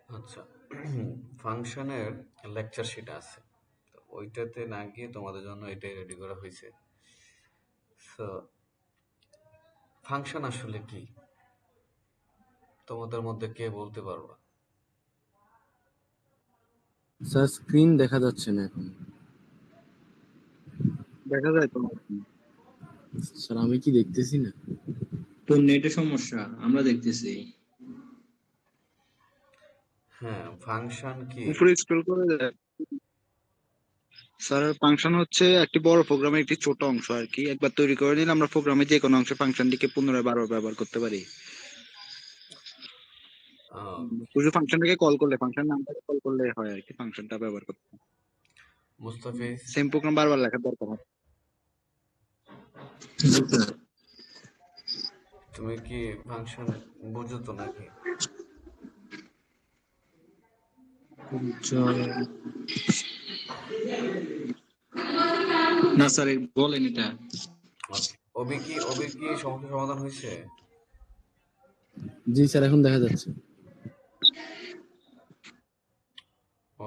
আচ্ছা, ফাংশনের lecture sheet আছে, তো ওইটাতে না গিয়ে তোমাদের জন্য এটাই রেডি করা হয়েছে। সো ফাংশন আসলে কি তোমাদের মধ্যে কে বলতে পারবা? স্যার স্ক্রিন দেখা যাচ্ছে না এখন। দেখা যায় তো? স্যার আমি কি দেখতেছি না? তোর নেটের সমস্যা, আমরা দেখতেছি। হ্যাঁ, ফাংশন কি? উপরে স্ক্রল করে যায়। স্যার ফাংশন হচ্ছে একটি বড় প্রোগ্রামের একটি ছোট অংশ আর কি। একবার তৈরি করে নিলে আমরা প্রোগ্রামের যে কোনো অংশে ফাংশনটিকে পুনরায় বারবার ব্যবহার করতে পারি। আহ, শুধু ফাংশনটাকে কল করলে, ফাংশন নামটাকে কল করলে হয় আর কি, ফাংশনটা ব্যবহার করতে। মুস্তাফিজ, সেম প্রোগ্রাম বারবার লেখার দরকার হয়। তুমি কি ফাংশন বুঝো তো নাকি? না স্যার, বলেন এটা। ওকে, অবি কি সমস্যা সমাধান হয়েছে? জি স্যার, এখন দেখা যাচ্ছে।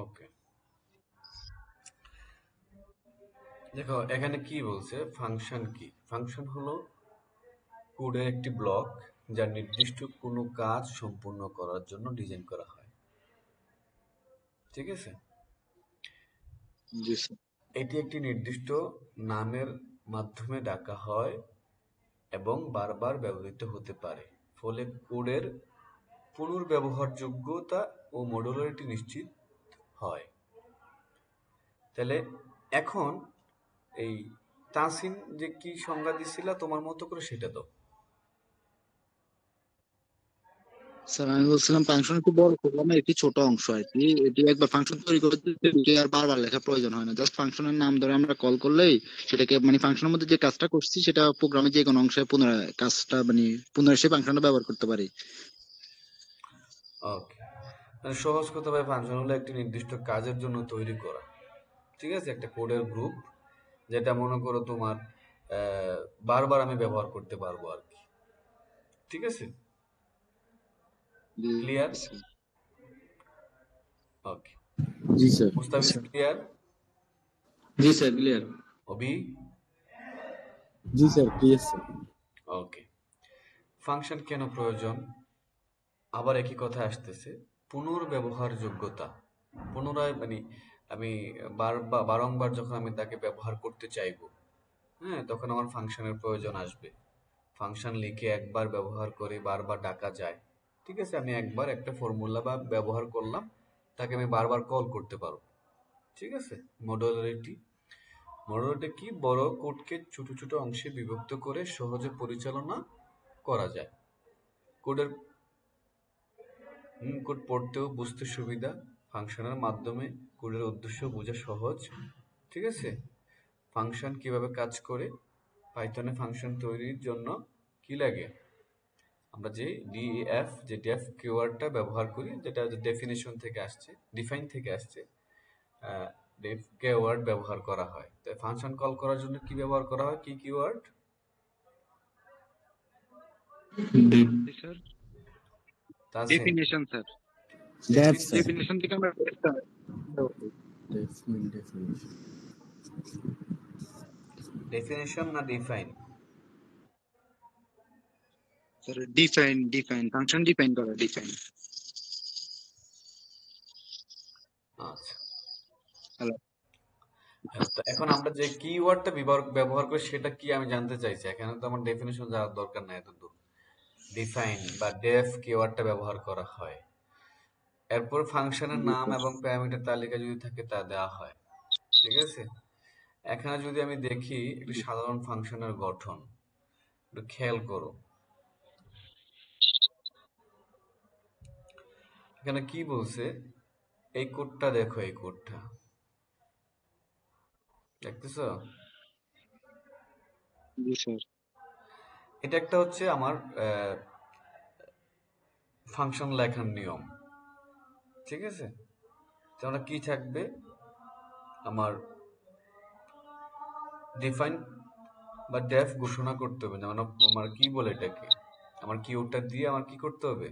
ওকে, দেখো এখানে কি বলছে, ফাংশন কি? ফাংশন হলো কোডের একটি ব্লক যা নির্দিষ্ট কোনো কাজ সম্পূর্ণ করার জন্য ডিজাইন করা হয়। ঠিক আছে, জি স্যার। এটি একটি নির্দিষ্ট নামের মাধ্যমে ডাকা হয় এবং বারবার ব্যবহৃত হতে পারে, ফলে কোডের পুনর্ব্যবহারযোগ্যতা ও মডুলারিটি নিশ্চিত হয়। তাহলে এখন এই তাসিন যে কি সংজ্ঞা দিছিলা তোমার মতো করে সেটা দাও। স্যার আমি বলছিলাম ফাংশন একটি বড় প্রোগ্রামের একটি ছোট অংশ আর কি। এটি একবার ফাংশন তৈরি করতে এটি আর বারবার লেখা প্রয়োজন হয় না। জাস্ট ফাংশনের নাম ধরে আমরা কল করলেই সেটাকে, মানে ফাংশনের মধ্যে যে কাজটা করছি সেটা প্রোগ্রামের যে কোনো অংশে পুনরায় কাজটা, মানে পুনরায় সেই ফাংশনটা ব্যবহার করতে পারি। ওকে, মানে সহজ কথা ভাই, ফাংশন হলো একটি নির্দিষ্ট কাজের জন্য তৈরি করা, ঠিক আছে, একটা কোডের গ্রুপ, যেটা মনে করো তোমার বারবার আমি ব্যবহার করতে পারবো আর কি। ঠিক আছে, ক্লিয়ার? ওকে, জি স্যার। মুস্তাফিজ ক্লিয়ার? জি স্যার, ক্লিয়ার। অবি? জি স্যার, ক্লিয়ার স্যার। ওকে, ফাংশন কেন প্রয়োজন? আবার একই কথা আসতেছে, পুনর্ব্যবহারযোগ্যতা। পুনরায় মানে আমি বারংবার যখন আমি তাকে ব্যবহার করতে চাইবো, হ্যাঁ, তখন আমার ফাংশনের প্রয়োজন আসবে। ফাংশন লিখে একবার ব্যবহার করে বারবার ডাকা যায়। ঠিক আছে, আমি একবার একটা ফর্মুলা বা ব্যবহার করলাম, তাকে আমি বারবার কল করতে পারবো। ঠিক আছে, মডুলারিটি। মডুলারিটি কি? বড় কোডকে ছোট ছোট অংশে বিভক্ত করে সহজে পরিচালনা করা যায়। কোডের কোড পড়তেও বুঝতে সুবিধা, ফাংশনের মাধ্যমে কোডের উদ্দেশ্য বোঝা সহজ। ঠিক আছে, ফাংশন কিভাবে কাজ করে? পাইথনে ফাংশন তৈরির জন্য কি লাগে? আমরা যে ডিএফ কিওয়ার্ডটা ব্যবহার করি, যেটা ডেফিনেশন থেকে আসছে, ডিফাইন থেকে আসছে, ডেফ কিওয়ার্ড ব্যবহার করা হয়। তো ফাংশন কল করার জন্য কি ব্যবহার করা হয়, কি keyword? Tasin? Definition sir. Def sir. Definition থেকে আমরা ডেফিনেশন না define? Sir define function define করা, ডিফাইন। আচ্ছা, হ্যালো হ্যাঁ, তো এখন আমরা যে কিওয়ার্ডটা ব্যবহার করি সেটা কি আমি জানতে চাইছি। এখানে তো আমার ডেফিনেশন জানার দরকার নাই এত দূর। ডিফাইন বা ডেফ কিওয়ার্ডটা ব্যবহার করা হয়। এরপর ফাংশনের নাম এবং প্যারামিটার তালিকা যদি থাকে তা দেওয়া হয়। ঠিক আছে, এখানে যদি আমি দেখি একটি সাধারণ ফাংশনের গঠন, একটু খেয়াল করো। এখানে কি বলছে, এই কোডটা দেখো, এই কোডটা দেখতেছো? জি স্যার। এটা একটা হচ্ছে আমার ফাংশন লেখার নিয়ম। ঠিক আছে, তো আমরা কি থাকবে, আমার ডিফাইন বা ডেফ ঘোষণা করতে হবে, যেমন আমার কি বলে এটাকে, আমার কিওয়ার্ডটা দিয়ে আমার কি করতে হবে,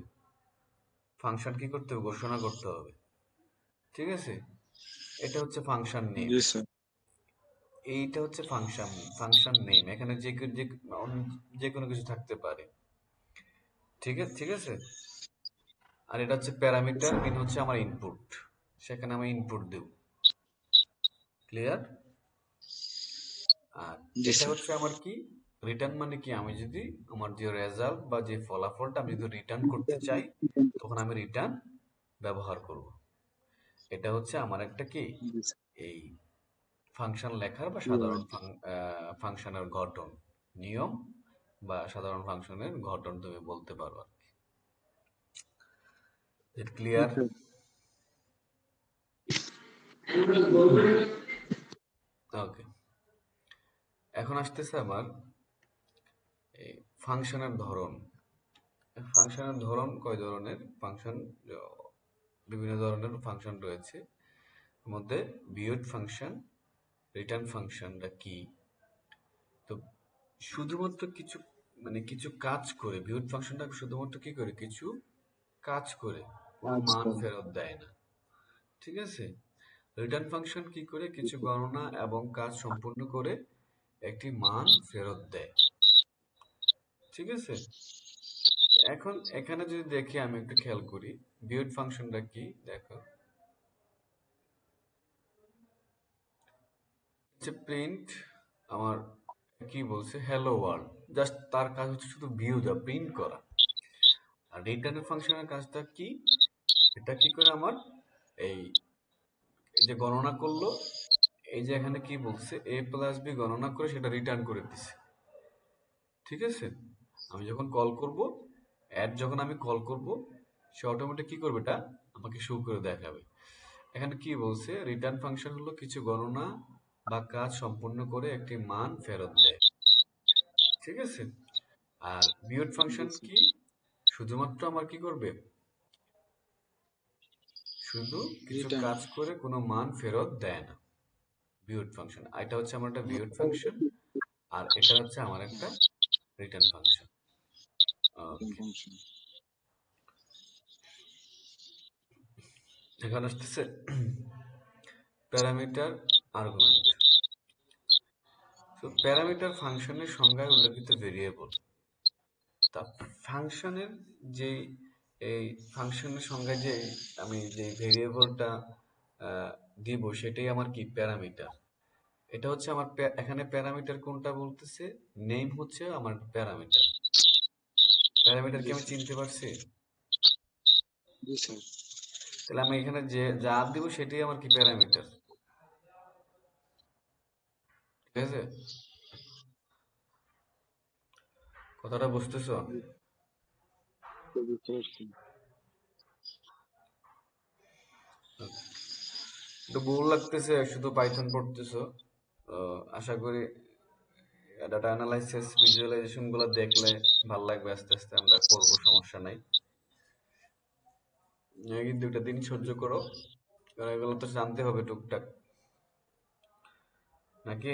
ফাংশন কি করতে হবে, ঘোষণা করতে হবে। ঠিক আছে, এটা হচ্ছে ফাংশন নেম। জি স্যার। এইটা হচ্ছে ফাংশন ফাংশন নেম। এখানে যে কোনো কিছু থাকতে পারে। ঠিক আছে। আর এটা হচ্ছে প্যারামিটার, মিন হচ্ছে আমার ইনপুট। সেখানে আমি ইনপুট দেব। ক্লিয়ার? আর জি এটা স্যার। হচ্ছে আমার কি, রিটার্ন মানে কি, আমি যদি আমার যে রেজাল্ট বা যে ফলাফলটা আমি যদি রিটার্ন করতে চাই, তখন আমি রিটার্ন ব্যবহার করব। এটা হচ্ছে আমার একটা কি, জি স্যার। এই ফাংশন লেখার বা Word। সাধারণ ফাংশনের গঠন, নিয়ম বা সাধারণ ফাংশনের গঠন তুমি বলতে পারো। ইট জি ক্লিয়ার? স্যার। ওকে, এখন আসতেছে আমার এই ফাংশনের ধরন। ফাংশনের ধরন কয় ধরনের ফাংশন, বিভিন্ন ধরনের ফাংশন রয়েছে। এর মধ্যে বিয়োড ফাংশন, রিটার্ন ফাংশনটা কি, তো শুধুমাত্র কিছু কিছু কাজ করে, বিয়োড ফাংশনটা শুধুমাত্র কি করে, কিছু কাজ করে, কোনো মান আচ্ছা। ফেরত দেয় না। ঠিক আছে। রিটার্ন ফাংশন কি করে, কিছু গণনা এবং কাজ সম্পূর্ণ করে একটি মান ফেরত দেয়। ঠিক আছে। এখন এখানে যদি দেখি, আমি একটু খেয়াল করি বিয়োড ফাংশনটা কি। দেখো, হচ্ছে প্রিন্ট, আমার কি বলছে, হ্যালো ওয়ার্ল্ড। জাস্ট তার কাজ হচ্ছে শুধু ভিউ দেওয়া, প্রিন্ট করা। আর রিটার্ন ফাংশনের কাজটা কি, এটা কি করে আমার এই এই যে গণনা করলো, এই যে এখানে কি বলছে, a প্লাস বি গণনা করে সেটা রিটার্ন করে দিছে। ঠিক আছে। আমি যখন কল করব, যখন আমি কল করব, সে অটোমেটিক কি করবে, এটা আমাকে শো করে দেখাবে। এখানে কি বলছে, রিটার্ন ফাংশন হলো কিছু গণনা বা কাজ সম্পূর্ণ করে একটি মান ফেরত দেয়। ঠিক আছে। আর বিয়োড জি ফাংশন স্যার। কি, শুধুমাত্র আমার কি করবে, শুধু কিছু রিটার্ন। কাজ করে কোনো মান ফেরত দেয় না। বিয়োড ফাংশন, এটা হচ্ছে আমার একটা বিয়োড ফাংশন, আর এটা হচ্ছে আমার একটা রিটার্ন ফাংশন। ওকে, ফাংশন। এখন আসতেছে প্যারামিটার, আর্গুমেন্ট। তো প্যারামিটার ফাংশনের সংজ্ঞায় উল্লেখিত ভেরিয়েবল। তা ফাংশনের যে, এই ফাংশনের সংজ্ঞায় যে আমি যে ভেরিয়েবলটা দিব, সেটাই আমার কি, প্যারামিটার। এটা হচ্ছে আমার এখানে প্যারামিটার কোনটা বলতেছে, নেম হচ্ছে আমার প্যারামিটার। প্যারামিটার কি জি আমি স্যার। চিনতে পারছি? জি স্যার। তাহলে আমি এখানে যে যা দিব সেটাই আমার কি, প্যারামিটার। ঠিক আছে, কথাটা বুঝতেছো? বুঝতে পারছি। একটু বোর লাগতেছে, শুধু পাইথন পড়তেছো। আশা করি ডাটা অ্যানালাইসিস, ভিজুয়ালাইজেশন গুলো দেখলে ভালো লাগবে। আস্তে আস্তে আমরা করবো, সমস্যা নাই। কিন্তু 2টা দিন সহ্য করো, কারণ এগুলো তো জানতে হবে টুকটাক, নাকি?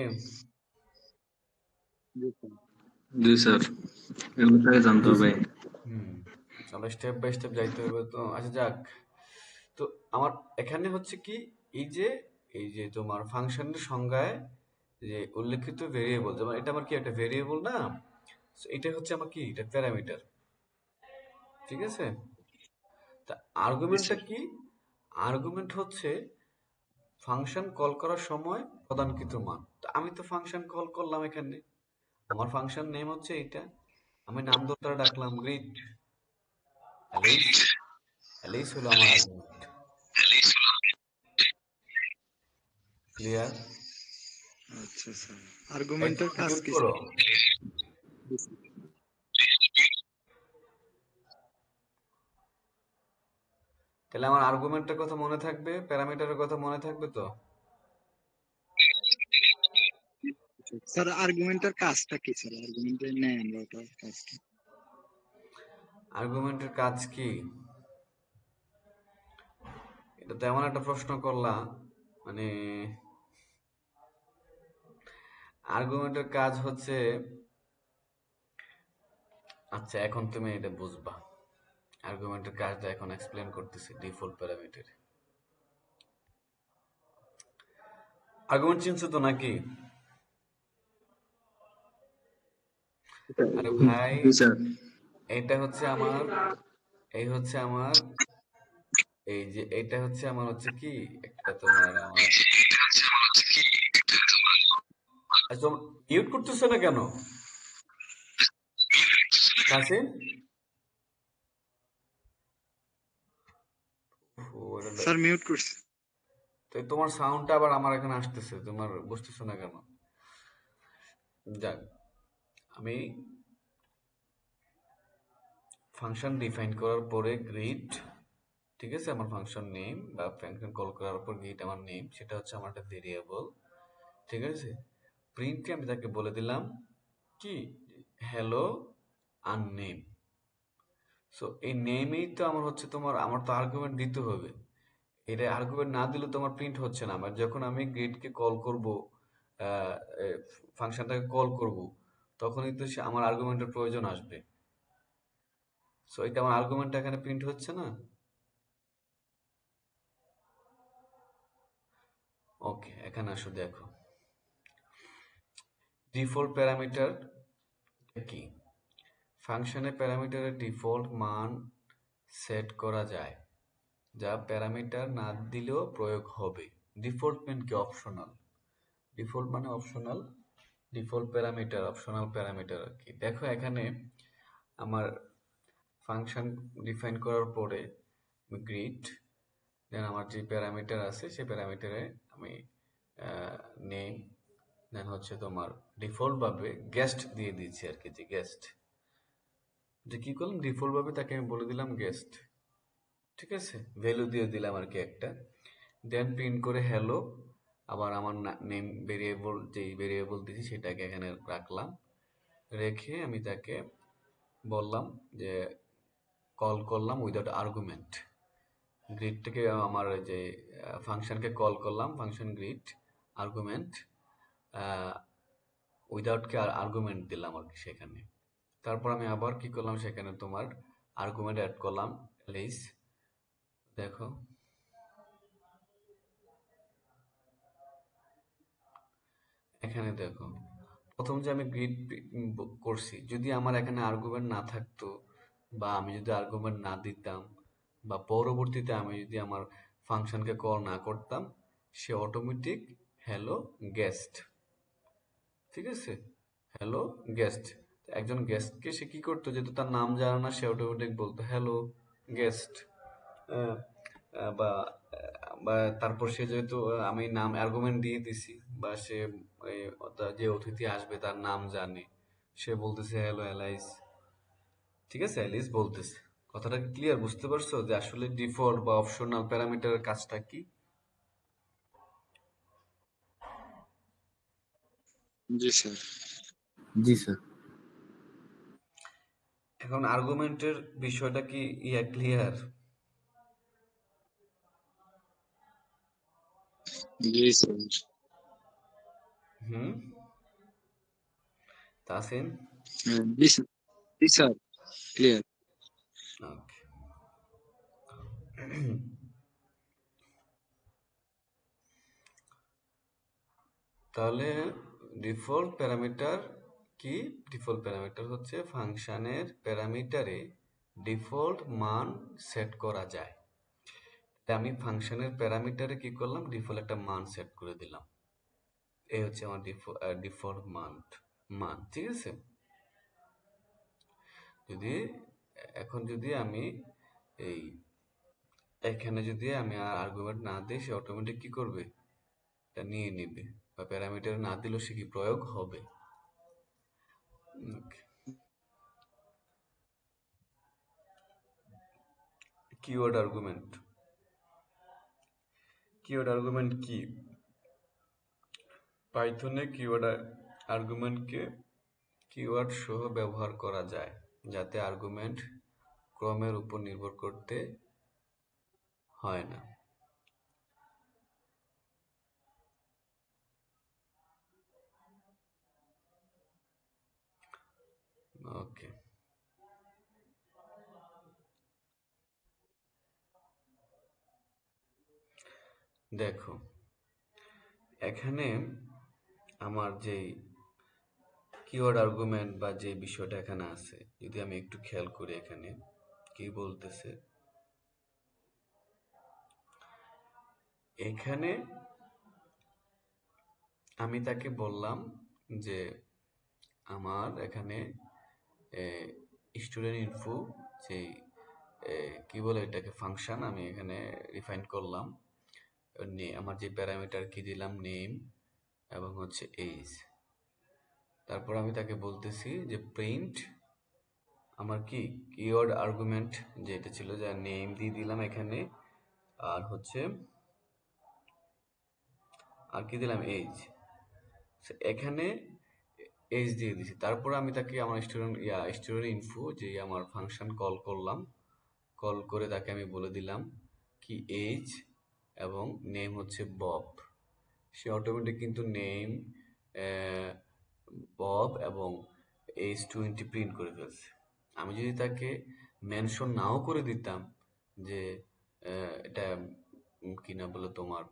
জি স্যার। জি স্যার, এগুলো থেকে জানতে জি হবে। স্যার। হুম, আমরা স্টেপ বাই স্টেপ যাইতে হবে তো। আচ্ছা যাক, তো আমার এখানে হচ্ছে কি, এই যে এই যে তোমার ফাংশনের সংজ্ঞায় যে উল্লেখিত ভেরিয়েবল, যেমন এটা আমার কি একটা ভেরিয়েবল না, So এটা হচ্ছে আমার কি, এটা প্যারামিটার। ঠিক আছে। তা জি আর্গুমেন্টটা স্যার। কি, আর্গুমেন্ট হচ্ছে ফাংশন কল করার সময় প্রদানকৃত মান। তো আমি তো ফাংশন কল করলাম এখানে, আমার ফাংশন নেম হচ্ছে এইটা, আমি নাম ধরে ডাকলাম গ্রিড, অ্যালিস। অ্যালিস হলো আমার আর্গুমেন্ট। ক্লিয়ার? আচ্ছা স্যার। একটু আর্গুমেন্টের কাজ মিউট কি করো। স্যার? জি স্যার। তাহলে আমার আর্গুমেন্টের কথা মনে থাকবে, প্যারামিটারের কথা মনে থাকবে তো? স্যার আর্গুমেন্টের কাজটা কি স্যার? আর্গুমেন্টের নেই আমরা ওটার কাজটা। আর্গুমেন্টের কাজ কি, এটা তো এমন একটা প্রশ্ন করলা, মানে আর্গুমেন্টের কাজ হচ্ছে, আচ্ছা এখন তুমি এটা বুঝবা। আর্গুমেন্টের কাজটা এখন এক্সপ্লেন করতেছি ডিফল্ট প্যারামিটার। আর্গুমেন্ট চিনছো তো নাকি? আরে ভাই, জি স্যার। এটা হচ্ছে আমার, এই হচ্ছে আমার, এই যে এটা হচ্ছে আমার হচ্ছে কি একটা তোমার আমার, আচ্ছা মিউট করতেছো না কেন তাসিন? ও, স্যার মিউট করছি। তো তোমার সাউন্ডটা আবার আমার এখানে আসতেছে, তোমার বুঝতেছো না কেন? যাক, আমি ফাংশন ডিফাইন করার পরে গ্রিড, ঠিক আছে, আমার ফাংশন নেম বা ফাংশন কল করার পর গ্রিড আমার নেম, সেটা হচ্ছে আমার একটা ভেরিয়েবল, ঠিক আছে। প্রিন্টে আমি তাকে বলে দিলাম কি, হ্যালো আননেম। সো এই নেমেই তো আমার হচ্ছে তোমার, আমার তো আর্গুমেন্ট দিতে হবে। এটা আর্গুমেন্ট না দিলে তোমার প্রিন্ট হচ্ছে না। আমার যখন আমি গ্রিডকে কল করব, ফাংশনটাকে কল করব, তখনই তো আমার আর্গুমেন্টের প্রয়োজন আসবে। সো এটা আমার আর্গুমেন্টটা এখানে প্রিন্ট হচ্ছে না। ওকে, এখানে আসো দেখো ডিফল্ট প্যারামিটার কি। ফাংশনে প্যারামিটারের ডিফল্ট মান সেট করা যায়, যা প্যারামিটার না দিলেও প্রয়োগ হবে। ডিফল্ট মিন কি অপশনাল, ডিফল্ট মানে optional, default parameter optional parameter আর কি। দেখো এখানে আমার ফাংশন ডিফাইন করার পরে গ্রিড, দেন আমার যে প্যারামিটার আছে সেই প্যারামিটারে আমি নেম, দেন হচ্ছে তোমার ডিফল্ট ভাবে গেস্ট দিয়ে দিচ্ছি আর কি, যে গেস্ট, যে কি করলাম ডিফল্ট ভাবে তাকে আমি বলে দিলাম গেস্ট, ঠিক আছে, ভ্যালু দিয়ে দিলাম আর কি একটা। দেন প্রিন্ট করে হ্যালো, আবার আমার নেম ভেরিয়েবল, যেই ভেরিয়েবল দিয়েছি সেটাকে এখানে রাখলাম, রেখে আমি তাকে বললাম যে কল করলাম উইদাউট আর্গুমেন্ট, গ্রিড থেকে আমার যে ফাংশনকে কল করলাম, ফাংশন গ্রিড আর্গুমেন্ট উইদাউট কে আর্গুমেন্ট দিলাম আর কি সেখানে। তারপর আমি আবার কি করলাম, সেখানে তোমার আর্গুমেন্ট অ্যাড করলাম এলিস। দেখো এখানে দেখো, প্রথম যে আমি গ্রিড করছি, যদি আমার এখানে আর্গুমেন্ট না থাকতো বা আমি যদি আর্গুমেন্ট না দিতাম, বা পরবর্তীতে আমি যদি আমার ফাংশনকে কল না করতাম, সে অটোমেটিক হ্যালো গেস্ট, ঠিক আছে, হ্যালো গেস্ট। একজন গেস্টকে সে কি করতো, যেহেতু তার নাম জানে না, সে অটোমেটিক বলতো হ্যালো গেস্ট। বা বা তারপর সে যেহেতু আমি নাম আর্গুমেন্ট দিয়ে দিছি, বা সে যে অতিথি আসবে তার নাম জানে, সে বলতেছে হ্যালো অ্যালাইস, ঠিক আছে, অ্যালিস বলতেছে। কথাটা কি ক্লিয়ার, বুঝতে পারছো যে আসলে ডিফল্ট বা অপশনাল প্যারামিটারের কাজটা কি? জি স্যার। জি স্যার। এখন আর্গুমেন্টের বিষয়টা কি ক্লিয়ার? জি স্যার। হুম, তাসিন? হ্যাঁ, জি স্যার। জি স্যার, ক্লিয়ার। ওকে। তাহলে ডিফল্ট প্যারামিটার কি? ডিফল্ট প্যারামিটার হচ্ছে ফাংশনের প্যারামিটারে ডিফল্ট মান সেট করা যায়। তাই আমি ফাংশনের প্যারামিটারে কি করলাম, ডিফল্ট একটা মান সেট করে দিলাম। এই হচ্ছে আমার ডিফল্ট মান, ঠিক আছে। যদি এখন যদি আমি এই এখানে যদি আমি আর আর্গুমেন্ট না দিই, সে অটোমেটিক কি করবে, এটা নিয়ে নিবে, বা প্যারামিটার না দিলেও সে কি প্রয়োগ হবে। কিওয়ার্ড আর্গুমেন্ট, কিওয়ার্ড আর্গুমেন্ট কি? পাইথনে কিওয়ার্ড আর্গুমেন্টকে কিওয়ার্ড সহ ব্যবহার করা যায়, যাতে আর্গুমেন্ট ক্রমের উপর নির্ভর করতে হয় না। ওকে, দেখো, এখানে আমার যেই কিওয়ার্ড আর্গুমেন্ট বা যে বিষয়টা এখানে আছে, যদি আমি একটু খেয়াল করি এখানে কি বলতেছে। এখানে আমি তাকে বললাম যে আমার এখানে স্টুডেন্ট ইনফো যে কি বলে এটাকে ফাংশন, আমি এখানে রিফাইন করলাম। আমার যে প্যারামিটার কি দিলাম, নেম এবং হচ্ছে এজ। তারপর আমি তাকে বলতেছি যে প্রিন্ট আমার কি কিওয়ার্ড আর্গুমেন্ট যেটা ছিল, যা নেম দিয়ে দিলাম এখানে, আর হচ্ছে আর কি দিলাম, এজ। এখানে এজ দিয়ে দিছি। তারপর আমি তাকে আমার স্টুডেন্ট ইনফো যে আমার ফাংশন কল করলাম, কল করে তাকে আমি বলে দিলাম কি এজ এবং নেম হচ্ছে বব। সে অটোমেটিক কিন্তু নেম, বব এবং এজ 20 প্রিন্ট করে ফেলছে। আমি যদি তাকে মেনশন নাও করে দিতাম যে এটা কি না বলে তোমার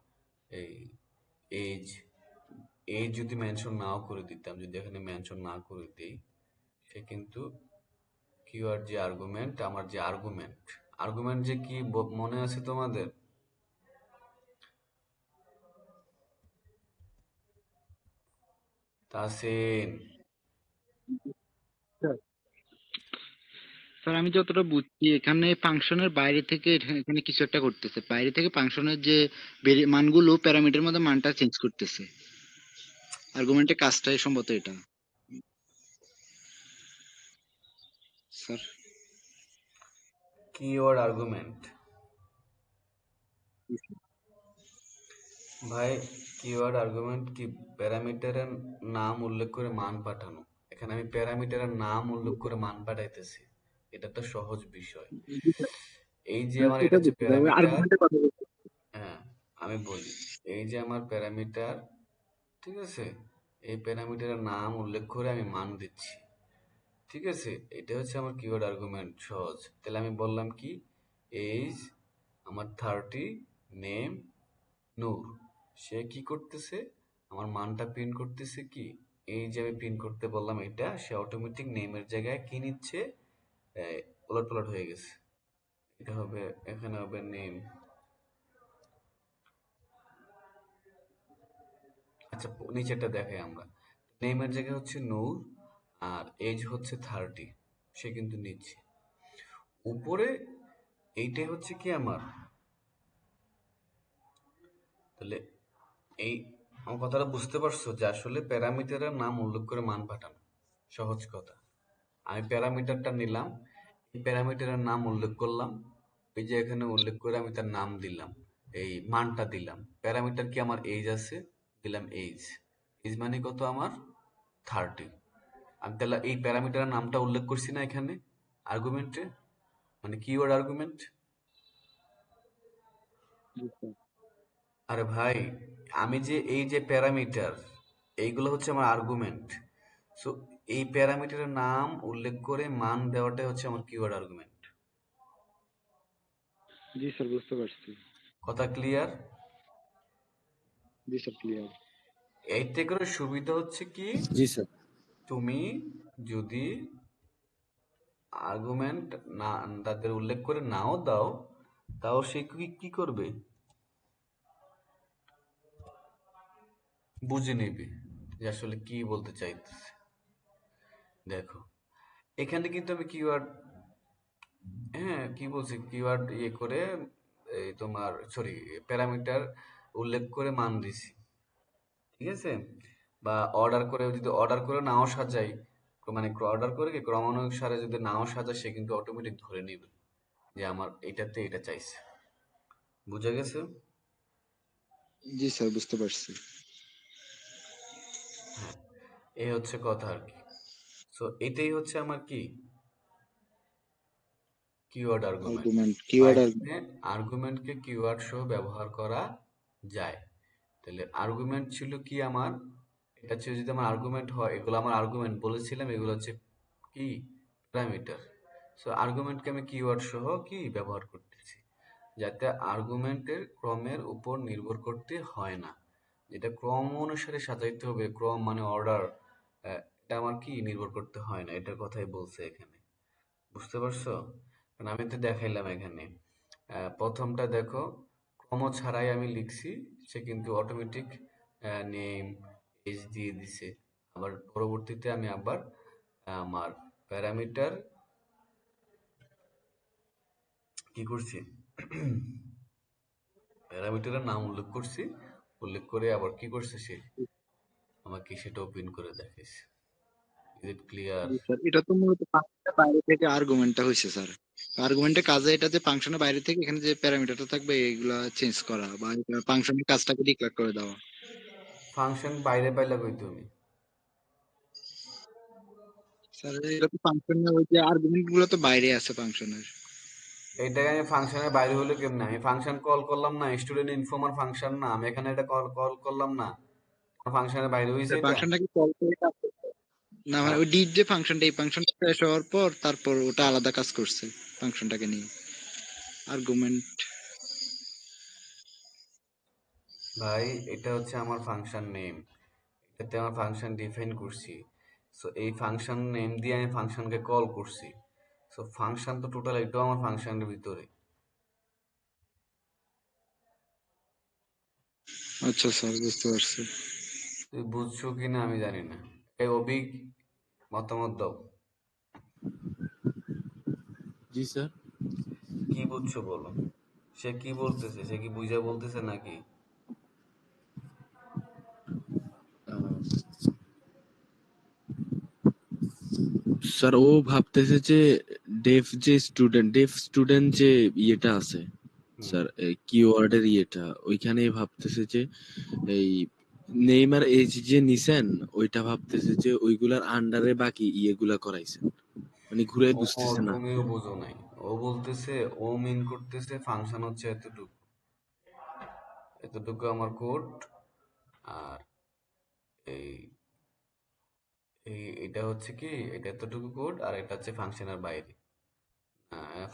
এই এজ, এজ যদি মেনশন নাও করে দিতাম, যদি এখানে মেনশন না করে দিই, সে কিন্তু কিওয়ার্ড যে আর্গুমেন্ট, আমার যে আর্গুমেন্ট, আর্গুমেন্ট যে কি মনে আছে তোমাদের? তাসিন, স্যার আমি যতটা বুঝছি এখানে ফাংশনের বাইরে থেকে এখানে কিছু একটা করতেছে, বাইরে থেকে ফাংশনের যে মানগুলো প্যারামিটারের মধ্যে মানটা চেঞ্জ করতেছে। আর্গুমেন্টের কাজটাই সম্ভবত এটা স্যার। কিওয়ার্ড আর্গুমেন্ট ভাই, কিওয়ার্ড আর্গুমেন্ট কি প্যারামিটারের নাম উল্লেখ করে মান পাঠানো। এখানে আমি প্যারামিটারের নাম উল্লেখ করে মান পাঠাইতেছি, এটা তো সহজ বিষয়। এই যে আমার এটা এটা হচ্ছে বুঝতে পারবে প্যারামিটার। আর্গুমেন্টের কথা বলছি। হ্যাঁ, আমি বলি, এই যে আমার প্যারামিটার, ঠিক আছে, এই প্যারামিটারের নাম উল্লেখ করে আমি মান দিচ্ছি, ঠিক আছে। এটা হচ্ছে আমার কিওয়ার্ড আর্গুমেন্ট, সহজ। তাহলে আমি বললাম কি এজ আমার 30, নেম নূর। সে কি করতেছে, আমার মানটা প্রিন্ট করতেছে কি, এই যে আমি প্রিন্ট করতে বললাম এটা, সে অটোমেটিক নেমের জায়গায় কি নিচ্ছে, ওলট পালট হয়ে গেছে। এটা হবে, এখানে হবে নেম। আচ্ছা, নিচেরটা দেখাই আমরা। নেমের জায়গায় হচ্ছে নূর, আর এজ হচ্ছে 30, সে কিন্তু নিচ্ছে। উপরে এইটাই হচ্ছে কি আমার, তাহলে এই আমার কথাটা বুঝতে পারছো যে আসলে প্যারামিটারের নাম উল্লেখ করে মান পাঠানো সহজ কথা। আমি প্যারামিটারটা নিলাম, এই প্যারামিটারের নাম উল্লেখ করলাম, এই যে এখানে উল্লেখ করে আমি তার নাম দিলাম, এই মানটা দিলাম। প্যারামিটার কি আমার এজ আছে, দিলাম এজ। এজ মানে কত আমার 30। আমি তাহলে এই প্যারামিটারের নামটা উল্লেখ করছি না এখানে আর্গুমেন্টে, মানে কিওয়ার্ড আর্গুমেন্ট। আরে ভাই, আমি যে এই যে প্যারামিটার, এইগুলো হচ্ছে আমার আর্গুমেন্ট। সো এই প্যারামিটারের নাম উল্লেখ করে মান দেওয়াটাই হচ্ছে আমার কিওয়ার্ড আর্গুমেন্ট। জি স্যার, বুঝতে পারছি। কথা ক্লিয়ার? জি স্যার, ক্লিয়ার। এইতে করে সুবিধা হচ্ছে কি, জি স্যার। তুমি যদি আর্গুমেন্ট না তাদের উল্লেখ করে নাও দাও, তাও সে কি কি করবে, বুঝে নেবে যে আসলে কি বলতে চাইতেছে। দেখো, এখানে কিন্তু আমি কিওয়ার্ড, হ্যাঁ কি বলছি, কিওয়ার্ড ইয়ে করে এই তোমার সরি প্যারামিটার উল্লেখ করে মান দিছি, ঠিক আছে। বা অর্ডার করে, যদি অর্ডার করে নাও সাজাই, মানে অর্ডার করে কি ক্রমানুসারে যদি নাও সাজায়, সে কিন্তু অটোমেটিক ধরে নিবে যে আমার এটাতে এটা চাইছে। বুঝা গেছে? জি স্যার, বুঝতে পারছি। হ্যাঁ, এই হচ্ছে কথা আর কি। সো এটাই হচ্ছে আমার কি কিওয়ার্ড আর্গুমেন্ট, আর্গুমেন্ট বা কিওয়ার্ড এখানে আর্গুমেন্টকে কিওয়ার্ড সহ ব্যবহার করা যায়। তাহলে আর্গুমেন্ট ছিল কি আমার, এটা ছিল যদি আমার আর্গুমেন্ট হয়, এগুলো আমার আর্গুমেন্ট বলেছিলাম, এগুলো হচ্ছে কি প্যারামিটার। সো আর্গুমেন্টকে আমি কিওয়ার্ড সহ কি ব্যবহার করতেছি। যাতে আর্গুমেন্টের ক্রমের উপর নির্ভর করতে হয় না। যেটা ক্রম অনুসারে সাজাইতে হবে, ক্রম মানে অর্ডার, এটা আমার কি নির্ভর করতে হয় না, এটার কথাই বলছে এখানে। বুঝতে পারছো? কারণ আমি তো দেখাইলাম এখানে প্রথমটা দেখো, ক্রম ছাড়াই আমি লিখছি, সে কিন্তু অটোমেটিক নেম এজ দিয়ে দিছে। আবার পরবর্তীতে আমি আবার আমার প্যারামিটার কি করছি, প্যারামিটারের নাম উল্লেখ করছি, উল্লেখ করে আবার কি করছে সে আমাকে সেটা ওপেন করে দেখাইছে। Is it clear? G sir, এটা তো মূলত ফাংশনের বাইরে থেকে আর্গুমেন্টটা হয়েছে স্যার। আর্গুমেন্টের কাজে এটা যে ফাংশনের বাইরে থেকে এখানে যে প্যারামিটারটা থাকবে এগুলা চেঞ্জ করা বা ফাংশনের কাজটাকে ডিক্লেয়ার করে দেওয়া। ফাংশন বাইরে পাইলা কই তুমি? স্যার এটা তো ফাংশনের ওই যে আর্গুমেন্ট গুলো তো বাইরে আছে ফাংশনের। এইটাকে আমি ফাংশনের বাইরে হলে কেমনে? আমি ফাংশন কল করলাম না, স্টুডেন্ট ইনফর্মার ফাংশন না, আমি এখানে এটা কল কল করলাম না, ফাংশনের বাইরে হয়েছে এটা? ফাংশনটাকে কল করে না মানে হ্যাঁ, ওই ডিড যে ফাংশনটা এই ফাংশনটা শেষ হওয়ার পর তারপর ওটা আলাদা কাজ করছে ফাংশনটাকে নিয়ে আর্গুমেন্ট। ভাই এটা হচ্ছে আমার ফাংশন নেম, এটাতে আমার ফাংশন ডিফাইন করছি। সো এই ফাংশন নেম দিয়ে আমি ফাংশনকে কল করছি। সো ফাংশন তো টোটাল এটাও আমার ফাংশনের ভিতরে। আচ্ছা স্যার, বুঝতে পারছি। তুই বুঝছো কিনা আমি জানি না। এই অবিক, মতামত দাও। জি স্যার। কি বুঝছো বলো? সে কি বলতেছে, সে কি বুঝা বলতেছে নাকি? স্যার ও ভাবতেছে যে ডেফ স্টুডেন্ট যে ইয়েটা আছে হুম। স্যার, কিওয়ার্ডের ইয়েটা ওইখানে ভাবতেছে যে এই নেইমার এজ যে নিছেন ওইটা ভাবতেছে যে ওইগুলার আন্ডারে বাকি ইয়েগুলা করাইছেন, মানে ঘুরে ও বুঝতেছে না। তুমিও বুঝো নাই। ও বলতেছে, ও মিন করতেছে ফাংশন হচ্ছে এতটুকু, এতটুকু আমার কোড। আর এই এটা হচ্ছে কি, এটা এতটুকু কোড, আর এটা হচ্ছে ফাংশনের বাইরে।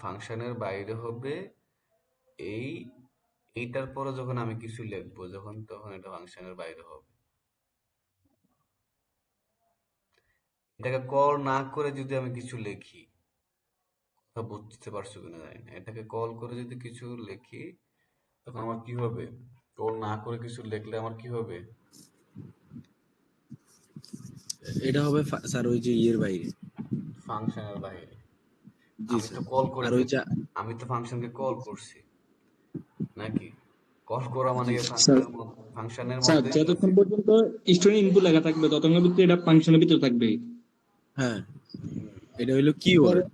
ফাংশনের বাইরে হবে এই, এইটার পরে যখন আমি কিছু লিখবো যখন, তখন এটা ফাংশনের বাইরে হবে। এটাকে কল না করে যদি আমি কিছু লিখি, কথা বুঝতে পারছো কিনা জানি না, এটাকে কল করে যদি কিছু লিখি তখন আমার কি হবে? কল না করে কিছু লিখলে আমার কি হবে? এটা হবে স্যার ওই যে ইয়ের বাইরে। ফাংশনের বাইরে। জি আমি তো স্যার। কল করে আর ওই যে আমি তো ফাংশনকে কল করছি নাকি? কল করা মানে জি কি স্যার। স্যার ফাংশনের স্যার মধ্যেই তো যতক্ষণ আছে। পর্যন্ত স্টুডেন্ট ইনপুট লেখা থাকবে ততক্ষণ পর্যন্ত এটা ফাংশনের ভিতরে থাকবে। হ্যাঁ, হুম। এটা হইলো পরে কিওয়ার্ড।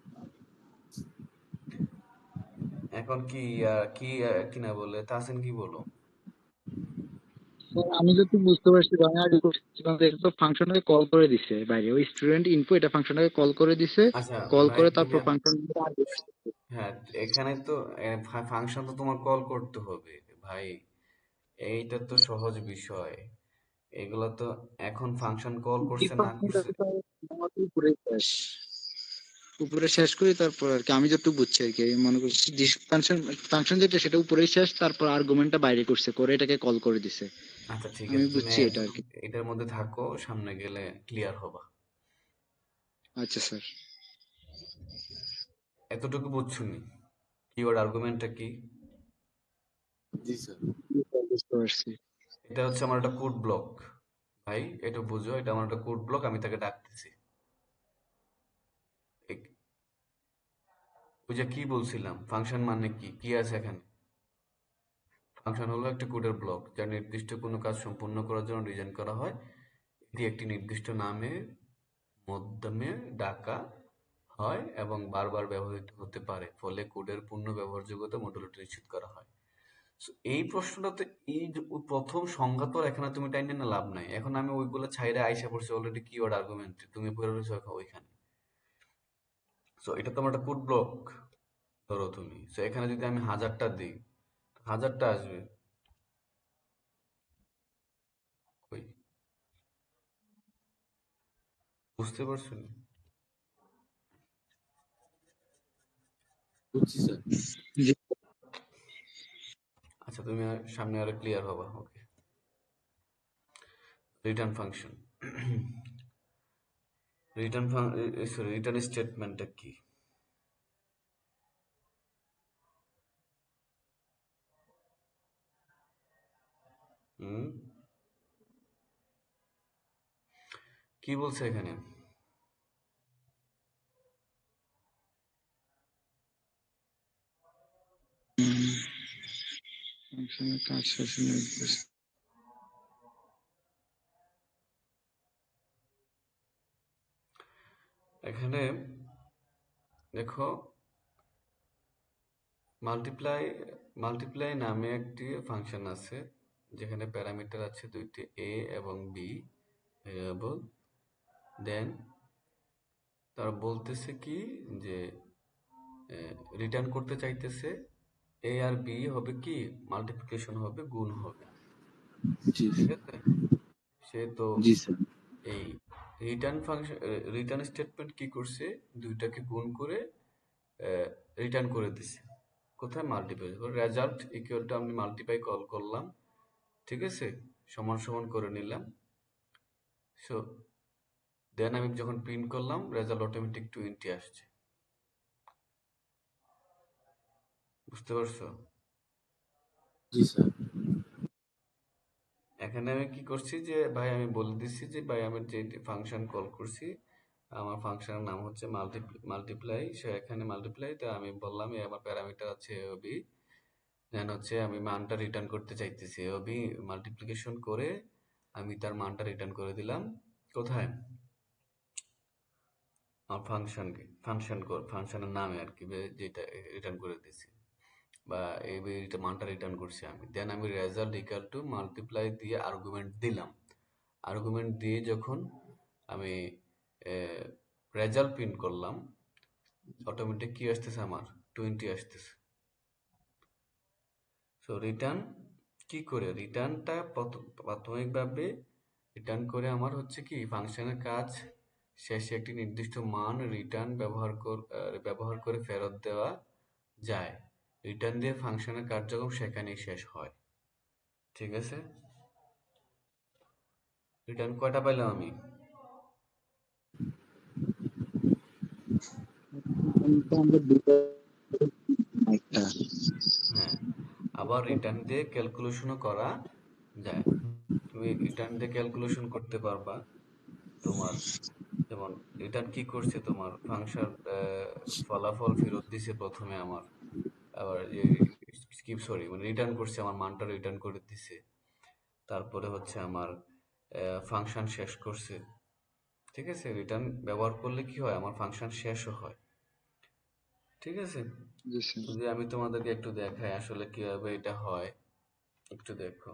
এখন কি কি কি না বলে তাহসিন, কি বলো? স্যার আমি যদি বুঝতে পারছি আমি আগে করছিলাম যে এটা তো ফাংশনটাকে কল করে দিছে বাইরে ওই স্টুডেন্ট ইনফো এটা ফাংশনটাকে কল করে দিছে। আচ্ছা কল ভাই করে তুমি, তারপর ফাংশন। হ্যাঁ এখানে তো ফাংশন তো তোমার কল করতে হবে ভাই, এইটা তো সহজ বিষয়। এগুলো তো এখন ফাংশন কল করছে না করছে। উপরে শেষ উপরে শেষ করি তারপর আর কি আমি যতটুকু বুঝছি আর কি মনে করছি ফাংশন ফাংশন যেটা সেটা উপরেই শেষ তারপর আর্গুমেন্টটা বাইরে করছে করে এটাকে কল করে দিছে। আচ্ছা ঠিক আমি আছে, তুমি বুঝছি এটা আর কি। এটার মধ্যে থাকো, সামনে গেলে ক্লিয়ার হবা। আচ্ছা স্যার। এতটুকু বুঝছুনি কিওয়ার্ড আর্গুমেন্টটা কি? জি স্যার। বুঝতে পারছি। এটা হচ্ছে আমার একটা কোড ব্লক। ভাই এটা বুঝো, এটা আমার একটা কোড ব্লক, আমি তাকে ডাকতেছি। এ- ওই যে কি বলছিলাম, ফাংশন মানে কি, কি আছে এখানে? ফাংশন হলো একটা কোডের ব্লক যা নির্দিষ্ট কোনো কাজ সম্পূর্ণ করার জন্য ডিজাইন করা হয়। এটি একটি নির্দিষ্ট নামের মাধ্যমে ডাকা হয় এবং বারবার ব্যবহৃত হতে পারে, ফলে কোডের পূর্ণ ব্যবহারযোগ্যতা মডুলেটর নিশ্চিত করা হয়। So, এই প্রশ্নটাতে এই যে প্রথম সংজ্ঞা তো আর এখানে তুমি টাইনে না লাভ নাই, এখন আমি ওইগুলো ছাইরে আইসা পড়ছি অলরেডি কিওয়ার্ড আর্গুমেন্টে, তুমি পড়ে রয়েছো ওইখানে। সো এটা তোমার একটা কোড ব্লক ধরো তুমি, সো এখানে যদি আমি 1000টা দিই, 1000টা আসবে কই? বুঝতে পারছো নি? বুঝছি স্যার। জি তুমি সামনে আরো ক্লিয়ার হবা। ওকে, রিটার্ন ফাংশন। রিটার্ন স্টেটমেন্টটা কি? হুম, কি বলছে এখানে? ফাংশনের কাজ শেষে নির্দেশ। এখানে দেখো, মাল্টিপ্লাই নামে একটি ফাংশন আছে, যেখানে প্যারামিটার আছে দুইটি, এ এবং বি ভেরিয়েবল। দেন তারা বলতেছে কি যে রিটার্ন করতে চাইতেছে এ আর বি হবে কি, মাল্টিপ্লিকেশন হবে, গুণ হবে। জি ঠিক আছে, সে তো জি স্যার। এই রিটার্ন স্টেটমেন্ট কি করছে, দুইটাকে গুণ করে রিটার্ন করে দিছে। কোথায়? মাল্টিপ্লাই। রেজাল্ট ইকুয়াল টু আমি মাল্টিপ্লাই কল করলাম, ঠিক আছে, সমান সমান করে নিলাম। সো দেন আমি যখন প্রিন্ট করলাম, রেজাল্ট অটোমেটিক 20 আসছে। বুঝতে পারছো? জি স্যার। এখানে আমি কি করছি যে ভাই, আমি বলে দিচ্ছি যে ভাই আমি যে ফাংশন কল করছি, আমার ফাংশনের নাম হচ্ছে মাল্টিপ্লাই। সে এখানে মাল্টিপ্লাই, তো আমি বললাম আমার প্যারামিটার আছে এ ও বি। দেন হচ্ছে আমি মানটা রিটার্ন করতে চাইতেছি, এ ও বি মাল্টিপ্লিকেশন করে আমি তার মানটা রিটার্ন করে দিলাম। কোথায়? আমার ফাংশনের নামে আর কি, যেটা রিটার্ন করে দিছি, বা এই মানটা রিটার্ন করছি আমি। দেন আমি রেজাল্ট ইকুয়াল টু মাল্টিপ্লাই দিয়ে আর্গুমেন্ট দিলাম। আর্গুমেন্ট দিয়ে যখন আমি রেজাল্ট প্রিন্ট করলাম, অটোমেটিক কি আসতেছে, আমার 20 আসতেছে। সো রিটার্ন কি করে, রিটার্নটা প্রাথমিকভাবে রিটার্ন করে আমার হচ্ছে কি, ফাংশনের কাজ শেষে একটি নির্দিষ্ট মান রিটার্ন ব্যবহার করে ফেরত দেওয়া যায়। রিটার্ন দিয়ে ফাংশনের কার্যক্রম সেখানেই শেষ হয়। ঠিক আছে, রিটার্ন কয়টা পাইলাম আমি? তো আমরা দুটো একটা হ্যাঁ, আবার রিটার্ন দিয়ে ক্যালকুলেশনও করা যায়। তুমি রিটার্ন দিয়ে ক্যালকুলেশন করতে পারবা। তোমার যেমন রিটার্ন কি করছে, তোমার ফাংশন ফলাফল ফেরত দিছে প্রথমে আমার, আবার মানে রিটার্ন করছে, আমার মানটা রিটার্ন করে দিছে। তারপরে হচ্ছে আমার ফাংশন শেষ করছে। ঠিক আছে, রিটার্ন ব্যবহার করলে কি হয়, আমার ফাংশন শেষও হয়। ঠিক আছে, জি স্যার। যদি আমি তোমাদেরকে একটু দেখাই আসলে কিভাবে এটা হয়, একটু দেখো।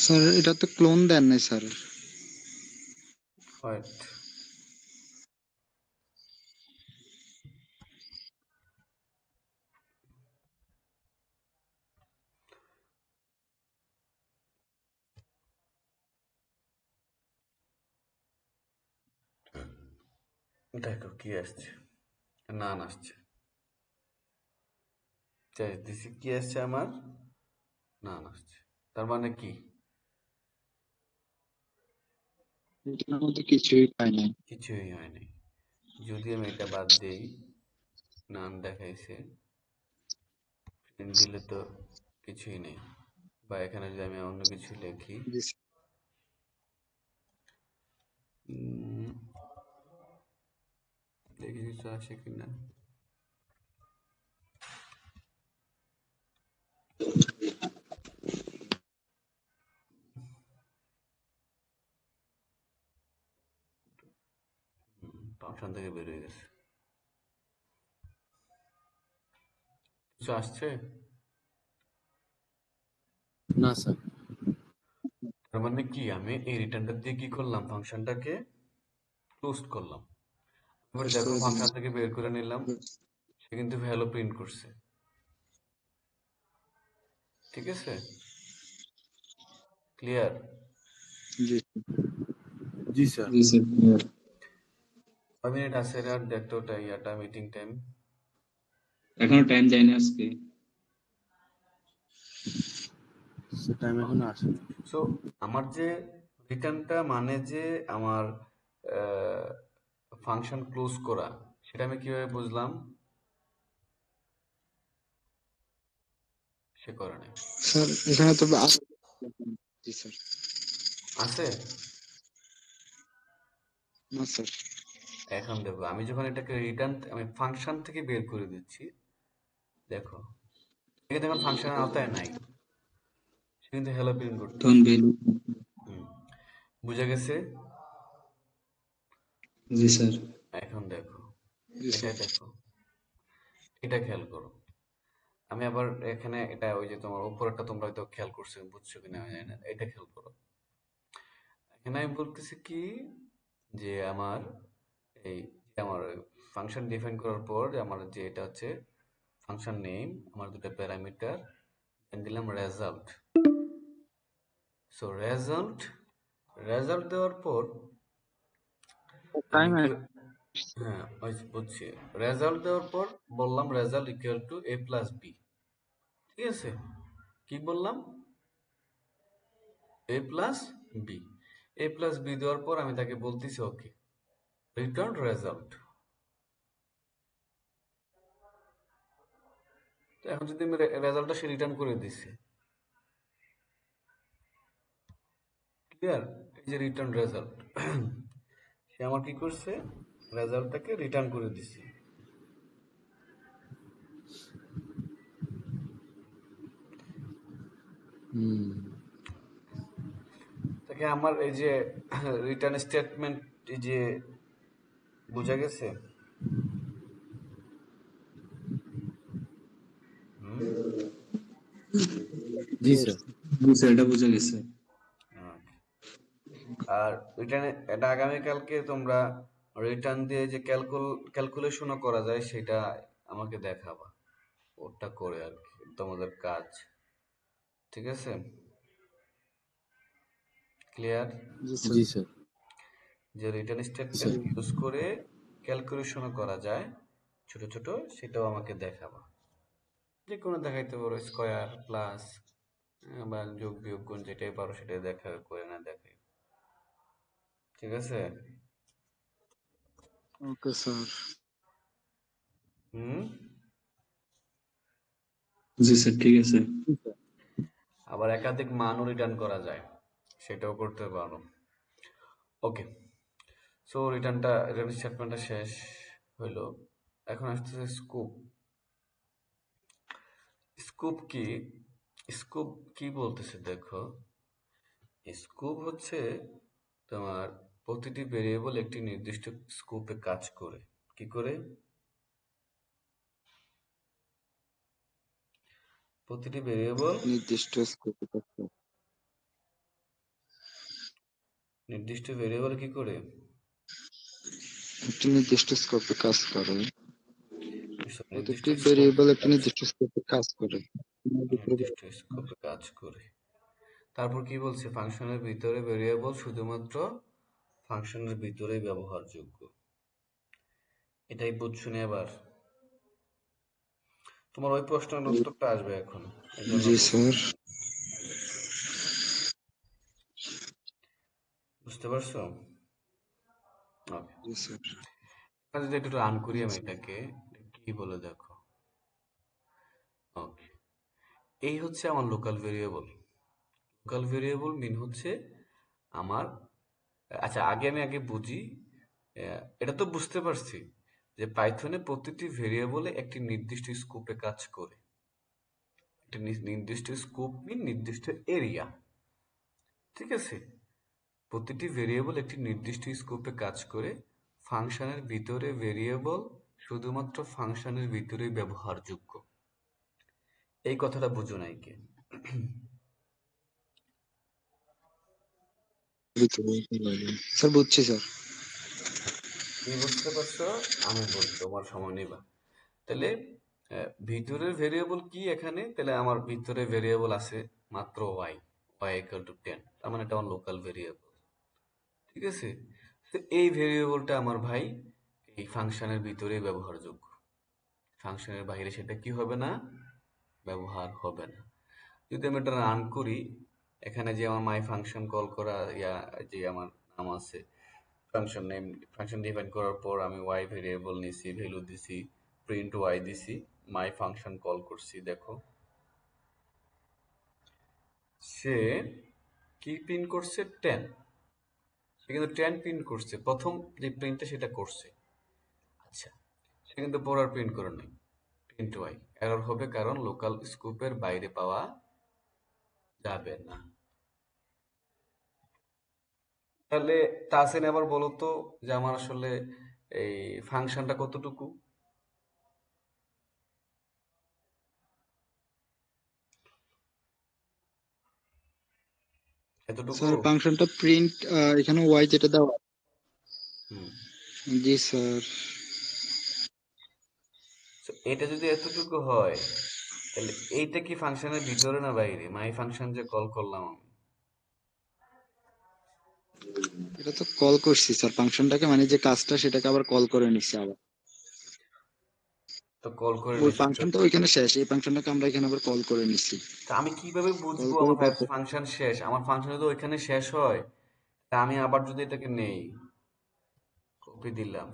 স্যার এটা তো ক্লোন দেন নাই স্যার। হোয়াট? দেখো কি আসছে, নান আসছে। দিছি, কি আসছে আমার? নান আসছে। তার মানে কি? এটার মধ্যে কিছুই পাই নাই। কিছুই হয়নি। যদি আমি এটা বাদ দেই, নান দেখাইছে, প্রিন্ট দিলে তো কিছুই নেই। বা এখানে যদি আমি অন্য কিছু লিখি, জি স্যার। উম, দেখি কিছু আসে কিনা। ফাংশন থেকে বের হয়ে গেছে। কিছু আসছে? না স্যার। তার মানে কি, আমি এই রিটার্নটা দিয়ে কি করলাম, ফাংশনটাকে ক্লোজ করলাম। এবার Close দেখো করে দিলাম। ফাংশন থেকে বের করে নিলাম, সে কিন্তু ভ্যালু প্রিন্ট করছে। ঠিক আছে, ক্লিয়ার? জি জি স্যার। জি স্যার ক্লিয়ার। 5 মিনিট আছে রে, আর দেখতো ওটা ইয়াটা মিটিং টাইম। এখনো টাইম যায়নি আজকে। টাইম এখনো আসেনি। সো আমার যে রিটার্নটা মানে যে আমার ফাংশন ক্লোজ করা, সেটা আমি কিভাবে বুঝলাম? সে করে নাই। স্যার, এখানে তো জি স্যার। আছে? না স্যার। এখন দেখো, আমি যখন এটাকে রিটার্ন, আমি ফাংশন থেকে বের করে দিচ্ছি, দেখো এখানে এখন ফাংশনের আওতায় নাই, সে কিন্তু হ্যালো প্রিন্ট তখন করতেছে। ভ্যালু। হুম, বুঝা গেছে? জি স্যার। এখন দেখো, জি এটা স্যার। দেখো, এটা খেয়াল করো। আমি আবার এখানে এটা ওই যে তোমার উপরেরটা তোমরা হয়তো খেয়াল করছো, বুঝছো কিনা আমি জানি না, এটা খেয়াল করো। এখানে আমি বলতেছি কি, যে আমার এই যে আমার ফাংশন ডিফাইন করার পর যে আমার যে এটা হচ্ছে ফাংশন নেম, আমার দুটো প্যারামিটার, দিলাম রেজাল্ট। সো রেজাল্ট দেওয়ার পর আমি টাইম কি, হ্যাঁ ওই যে বুঝছি, রেজাল্ট দেওয়ার পর বললাম result equal to A plus B. ঠিক আছে, কি বললাম? A plus B. A plus B দেওয়ার পর আমি তাকে বলতেছি ওকে রিটার্ন রেজাল্ট। তো এখন যদি আমি রেজাল্টটা সে রিটার্ন করে দিছে, ক্লিয়ার? এই যে রিটার্ন রেজাল্ট, সে আমার কি করছে, রেজাল্টটাকে রিটার্ন করে দিছে। হুম। তাকে আমার এই যে রিটার্ন স্টেটমেন্ট, এই যে বোঝা গেছে? হুম, জি স্যার। জি স্যার এটা বোঝা গেছে। okay. আর রিটার্ন, এটা আগামীকালকে তোমরা রিটার্ন দিয়ে যে ক্যালকুলেশনও করা যায় সেটা আমাকে দেখাবা, ওটা করে আর কি তোমাদের কাজ। ঠিক আছে, ক্লিয়ার? জি স্যার। জি স্যার। যে রিটার্ন স্টেটমেন্ট স্যার। ইউজ করে ক্যালকুলেশনও করা যায় ছোট ছোট, সেটাও আমাকে দেখাবা। যে কোনো দেখাইতে পারো, স্কয়ার প্লাস বা যোগ বিয়োগ গুণ, যেটাই পারো সেটাই দেখা করে না দেখাই। ঠিক আছে? Okay sir. হুম, জি স্যার ঠিক আছে। আবার একাধিক মানও রিটার্ন করা যায়, সেটাও করতে পারো। ওকে, সো রিটার্ন স্টেটমেন্টটা শেষ হইলো। এখন আসতেছে স্কোপ। স্কোপ কি? স্কোপ কি বলতেছে দেখো, স্কোপ হচ্ছে তোমার প্রতিটি ভেরিয়েবল একটি নির্দিষ্ট স্কোপে কাজ করে। কি করে? প্রতিটি ভেরিয়েবল নির্দিষ্ট স্কোপে কি করে? একটি নির্দিষ্ট স্কোপে কাজ করে। নির্দিষ্ট প্রতিটি স্কোপে ভেরিয়েবল একটি কাজ, নির্দিষ্ট স্কোপে কাজ করে। নির্দিষ্ট স্কোপে কাজ করে। তারপর কি বলছে, ফাংশনের ভিতরে ভেরিয়েবল শুধুমাত্র ফাংশনের ভিতরেই ব্যবহারযোগ্য। এটাই বুঝছো না এবার? তোমার ওই প্রশ্নের উত্তরটা আসবে এখন, এই জন্য জি বলছি। স্যার। বুঝতে পারছো? ওকে, জি স্যার। যদি একটু রান করি আমি এটাকে, কি বলে দেখো। ওকে, এই হচ্ছে আমার লোকাল ভেরিয়েবল। লোকাল ভেরিয়েবল মিন হচ্ছে আমার, আচ্ছা আগে বুঝি। এটা তো বুঝতে পারছি যে পাইথনে প্রতিটি ভেরিয়েবলে একটি নির্দিষ্ট স্কোপে কাজ করে। একটা নির্দিষ্ট স্কোপ মিন নির্দিষ্ট এরিয়া। ঠিক আছে, প্রতিটি ভেরিয়েবল একটি নির্দিষ্ট স্কোপে কাজ করে। ফাংশনের ভিতরে ভেরিয়েবল শুধুমাত্র ফাংশনের ভিতরেই ব্যবহারযোগ্য। এই কথাটা বুঝো নাই কে? স্যার বুঝছি স্যার। কি বুঝতে পারছো? আমি বলি, তোমার সময় নিবা। তাহলে ভিতরের ভেরিয়েবল কি এখানে? তাহলে আমার ভিতরে ভেরিয়েবল আছে মাত্র ওয়াই, ওয়াই ইকুয়াল টু 10, তার মানে এটা আমার লোকাল ভেরিয়েবল। ঠিক আছে? তো এই ভেরিয়েবলটা আমার ভাই এই ফাংশনের ভিতরেই ব্যবহারযোগ্য, ফাংশনের বাইরে সেটা কি হবে না, ব্যবহার হবে না। যদি আমি এটা রান করি, এখানে যে আমার মাই ফাংশন কল করা, যে আমার নাম আছে ফাংশন নেম, ফাংশন ডিফাইন করার পর আমি ওয়াই ভেরিয়েবল নিছি, ভ্যালু দিছি, প্রিন্ট ওয়াই দিছি, মাই ফাংশন কল করছি, দেখো সে কি প্রিন্ট করছে, 10। সে কিন্তু 10 প্রিন্ট করছে, প্রথম যে প্রিন্টটা সেটা করছে। আচ্ছা, সে কিন্তু পর আর প্রিন্ট করে নাই, প্রিন্ট ওয়াই। এরর হবে কারণ লোকাল স্কোপের বাইরে পাওয়া যাবে না। তাহলে তাহসিন আবার বলো তো যে আমার আসলে এই ফাংশনটা কতটুকু? এতটুকু? স্যার ফাংশনটা প্রিন্ট এখানে ওয়াই যেটা দেওয়া। হুম। জি স্যার। So, এটা যদি এতটুকু হয়, তাহলে এইটা কি ফাংশনের ভিতরে না বাইরে? মাই ফাংশন যে কল করলাম আমি, এটা তো কল করছি স্যার ফাংশনটাকে, মানে যে কাজটা সেটাকে আবার কল করে নিচ্ছে আবার। তো কল করে ওই নিয়েছি তো। ফাংশন তো ওইখানে শেষ, এই ফাংশনটাকে আমরা এখানে আবার কল করে নিচ্ছি। তা আমি কিভাবে কল বুঝবো করে আমার তারপর ফাংশন শেষ? আমার ফাংশন যদি ওইখানে শেষ হয়, তা আমি আবার যদি এটাকে নেই, কপি দিলাম,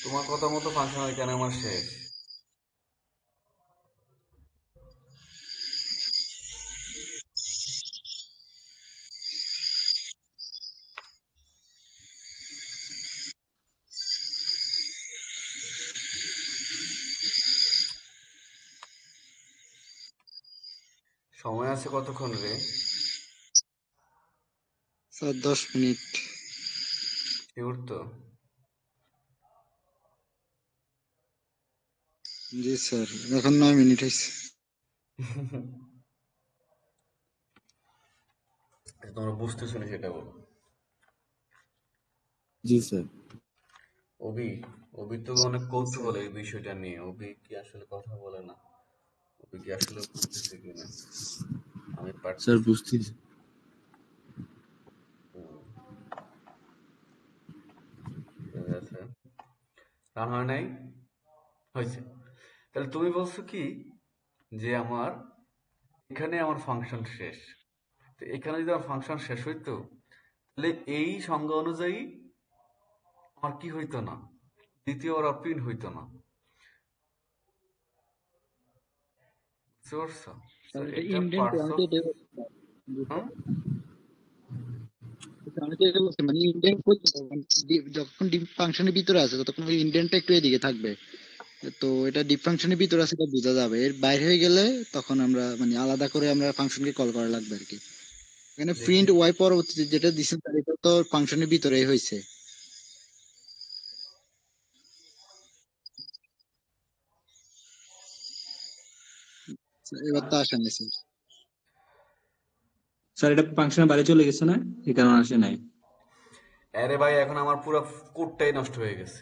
তোমার কথা মতো ফাংশন ওইখানে আমার শেষ। সময় আছে কতক্ষণ রে? Sir 10 minute. শিওর তো? জি স্যার, এখন 9 মিনিট হয়েছে। তোমরা বুঝতেছো না সেটা বলো। জি স্যার। অভি, অভি তো অনেক জি স্যার। কৌতূহল এই বিষয়টা নিয়ে। অভি কি আসলে কথা বলে না? অভি কি আসলে বুঝতেছে কিনা? আমি স্যার পারতেছি। বুঝতেছি। ঠিক আছে, রান হয় নাই? হয়েছে। তাহলে তুমি বলছো কি যে আমার এখানে আমার ফাংশন শেষ। তো এখানে যদি আমার ফাংশন শেষ হইতো, তাহলে এই সংজ্ঞা অনুযায়ী আমার কি হইতো না, দ্বিতীয় আর প্রিন্ট হইতো না। বুঝতে পারছো? তো স্যার এটা এটা ইন্ডেন্ট, আমি পার্টস তো অফ, এটাই বলছি স্যার। জি হুম, স্যার। আমি তো এটাই বলছি, মানে ইন্ডেন্ট যখন ডিপ ফাংশনের ভিতরে আছে ততক্ষণ ওই ইন্ডেন্টটা একটু এদিকে থাকবে। তো এটা ডিপ ফাংশনের ভিতরে আছে, এটা বোঝা যাবে। এর বাইরে হয়ে গেলে তখন আমরা মানে আলাদা করে আমরা ফাংশনকে কল করা লাগবে আর কি। এখানে দেখি। প্রিন্ট ওয়াই পরবর্তীতে যেটা দিচ্ছেন স্যার, এটা তো ফাংশনের ভিতরেই হয়েছে। এবার তো আসেনি স্যার। স্যার এটা ফাংশনের বাইরে চলে গেছে না, এই কারণে আসে নাই। আরে ভাই, এখন আমার পুরো কোডটাই নষ্ট হয়ে গেছে।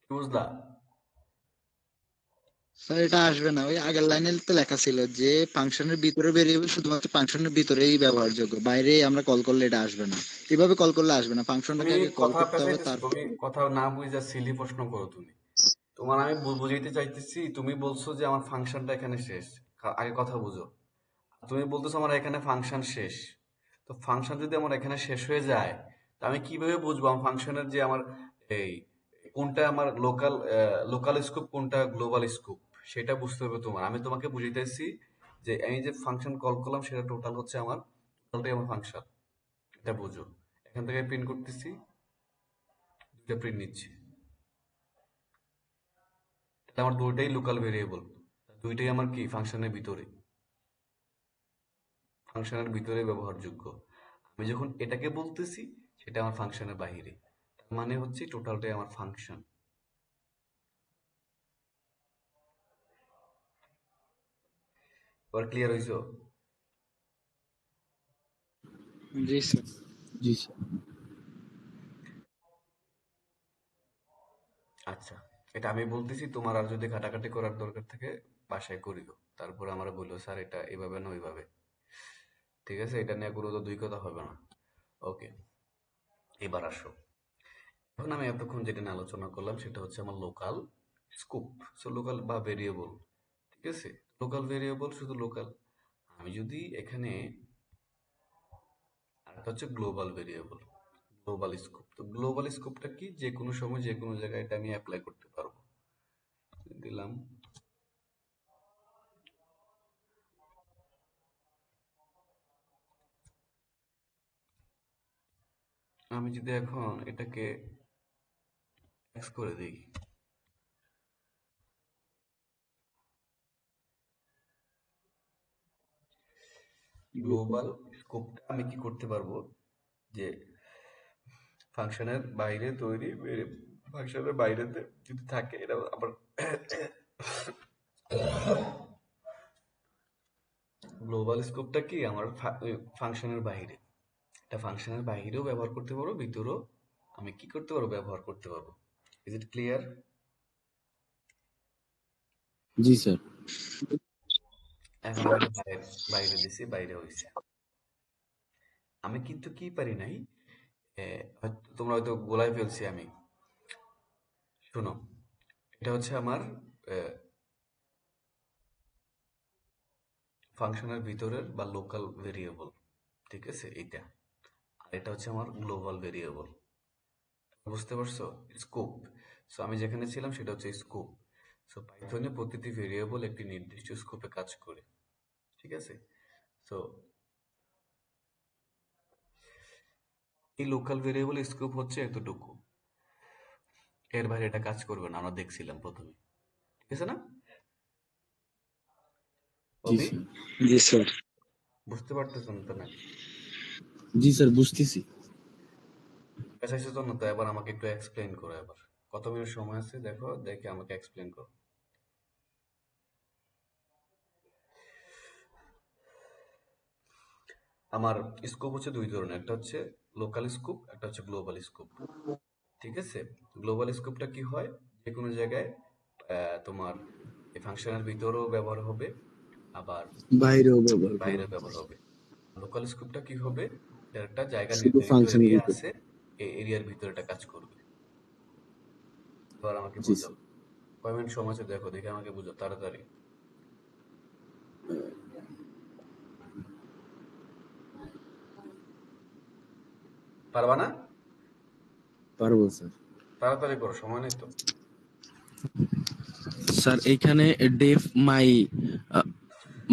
কি বুঝলা? স্যার এটা আসবে না, ওই আগের লাইনে তো লেখা ছিল যে ফাংশনের ভিতরে ভেরিয়েবল শুধুমাত্র ফাংশনের ভিতরেই ব্যবহারযোগ্য, বাইরে আমরা কল করলে এটা আসবে না। এভাবে কল করলে আসবে না, তুমি ফাংশনটাকে আগে কল কথা করতে হবে পেঁচাইতেছো, তারপর। তুমি কথা না বুঝা সিলি প্রশ্ন করো তুমি। তোমার আমি বুঝাইতে চাইতেছি, তুমি বলছো যে আমার ফাংশনটা এখানে শেষ। আগে কথা বুঝো। তুমি বলতেছো আমার এখানে ফাংশন শেষ। তো ফাংশন যদি আমার এখানে শেষ হয়ে যায়, তা আমি কিভাবে বুঝবো আমার ফাংশনের যে আমার এই কোনটা আমার লোকাল, লোকাল স্কোপ কোনটা গ্লোবাল স্কোপ, সেটা বুঝতে হবে তোমার। আমি তোমাকে বুঝাইতেছি যে আমি যে ফাংশন কল করলাম সেটা টোটাল হচ্ছে আমার, টোটালটাই আমার ফাংশন। এটা বুঝো। এখান থেকে প্রিন্ট করতেছি, দুইটা প্রিন্ট নিচ্ছি, তাহলে আমার দুইটাই লোকাল ভেরিয়েবল, দুইটাই আমার কি ফাংশনের ভিতরে, ফাংশনের ভিতরে ব্যবহারযোগ্য। আমি যখন এটাকে বলতেছি সেটা আমার ফাংশনের বাহিরে, তার মানে হচ্ছে টোটালটাই আমার ফাংশন। এবার ক্লিয়ার হইছো? জি স্যার। জি স্যার। আচ্ছা, এটা আমি বলতেছি, তোমার আর যদি ঘাটাঘাটি করার দরকার থাকে বাসায় করিও, তারপর আমরা বললো স্যার এটা এইভাবে না ওইভাবে। ঠিক আছে, এটা নিয়ে কোনো তো দুই কথা হবে না। ওকে, এবার আসো। এখন আমি এতক্ষণ যেটা নিয়ে আলোচনা করলাম সেটা হচ্ছে আমার লোকাল স্কোপ। সো লোকাল বা ভেরিয়েবল, ঠিক আছে, লোকাল ভেরিয়েবল শুধু লোকাল। আমি যদি এখানে আরেকটা হচ্ছে গ্লোবাল ভেরিয়েবল, গ্লোবাল স্কোপ। তো গ্লোবাল স্কোপটা কি, যে কোনো সময় যে কোনো জায়গায় এটা আমি অ্যাপ্লাই করতে পারবো। দিলাম আমি যদি এখন এটাকে এক্স করে দিই, গ্লোবাল স্কোপটা আমি কি করতে পারবো, যে ফাংশনের বাইরে তৈরি, ফাংশনের বাইরেতে যদি থাকে এটা আবার গ্লোবাল স্কোপটা কি আমার ফাংশনের বাইরে, এটা ফাংশনের বাইরেও ব্যবহার করতে পারবো, ভিতরেও আমি কি করতে পারবো, ব্যবহার করতে পারবো। Is it clear? G sir. এখন আমি এটা বাইরে বাইরে দিছি, বাইরে হয়েছে। আমি কিন্তু কি পারি নাই, তোমরা হয়তো গোলায় ফেলছি আমি। শোনো, এটা হচ্ছে আমার ফাংশনের ভিতরের বা লোকাল ভেরিয়েবল, ঠিক আছে, এইটা। আর এটা হচ্ছে আমার গ্লোবাল ভেরিয়েবল, বুঝতে পারছো? স্কোপ। সো আমি যেখানে ছিলাম সেটা হচ্ছে স্কোপ। সো পাইথনে প্রতিটি ভেরিয়েবল একটি নির্দিষ্ট স্কোপে কাজ করে, ঠিক আছে। সো এই লোকাল ভেরিয়েবল স্কোপ হচ্ছে এতটুকু, এর বাইরে এটা কাজ করবে না, আমরা দেখছিলাম প্রথমে, ঠিক আছে না? জি অভি, স্যার। জি স্যার। বুঝতে পারতেছো না তো নাকি? জি স্যার, বুঝতেছি। পেঁচাইছো তো না তো, এবার আমাকে একটু এক্সপ্লেন করো। এবার কত মিনিট সময় আছে দেখো, দেখে আমাকে এক্সপ্লেন করো। আমার স্কোপ হচ্ছে দুই ধরনের, একটা হচ্ছে লোকাল স্কোপ, একটা হচ্ছে গ্লোবাল স্কোপ, ঠিক আছে। গ্লোবাল স্কোপটা কি হয়, যে কোনো জায়গায় তোমার এই ফাংশনের ভিতরেও ব্যবহার হবে, আবার বাইরেও ব্যবহার করা বাইরেও হয়। ব্যবহার হবে। লোকাল স্কোপটা কি হবে, এর একটা জায়গা শুধু নির্ধারিত ফাংশনের এরিয়া ভিতর। আছে, এই এরিয়ার ভিতরে এটা কাজ করবে। এবার আমাকে জি বুঝাও, স্যার। কয় মিনিট সময় আছে দেখো, দেখে আমাকে বুঝাও তাড়াতাড়ি। পারবা না? পারবো স্যার। তাড়াতাড়ি করো, সময় নেই তো। স্যার এইখানে ডেফ মাই